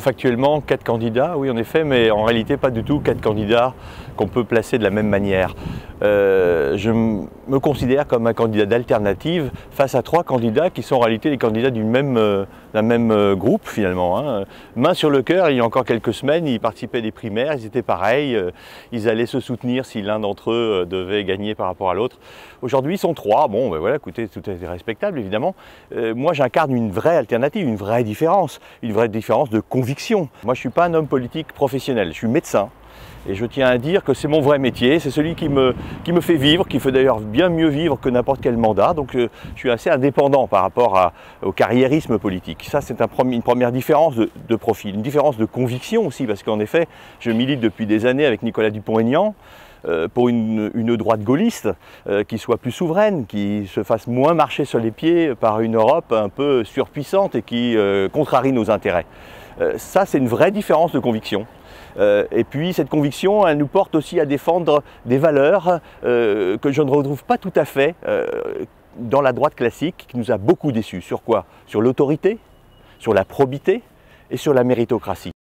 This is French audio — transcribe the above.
factuellement 4 candidats, oui en effet, mais en réalité pas du tout 4 candidats qu'on peut placer de la même manière. Je me considère comme un candidat d'alternative face à 3 candidats qui sont en réalité les candidats d'un même groupe finalement. Main sur le cœur, il y a encore quelques semaines, ils participaient à des primaires, ils étaient pareils, ils allaient se soutenir si l'un d'entre eux devait gagner par rapport à l'autre. Aujourd'hui ils sont 3, bon ben voilà, écoutez, tout est respectable évidemment. Moi j'incarne une vraie alternative, une vraie différence de conviction. Moi je ne suis pas un homme politique professionnel, je suis médecin. Et je tiens à dire que c'est mon vrai métier, c'est celui qui me fait vivre, qui fait d'ailleurs bien mieux vivre que n'importe quel mandat. Donc je suis assez indépendant par rapport au carriérisme politique. Ça c'est une première différence de profil, une différence de conviction aussi, parce qu'en effet, je milite depuis des années avec Nicolas Dupont-Aignan pour une droite gaulliste qui soit plus souveraine, qui se fasse moins marcher sur les pieds par une Europe un peu surpuissante et qui contrarie nos intérêts. Ça c'est une vraie différence de conviction. Et puis cette conviction, elle nous porte aussi à défendre des valeurs que je ne retrouve pas tout à fait dans la droite classique, qui nous a beaucoup déçus. Sur quoi? Sur l'autorité, sur la probité et sur la méritocratie.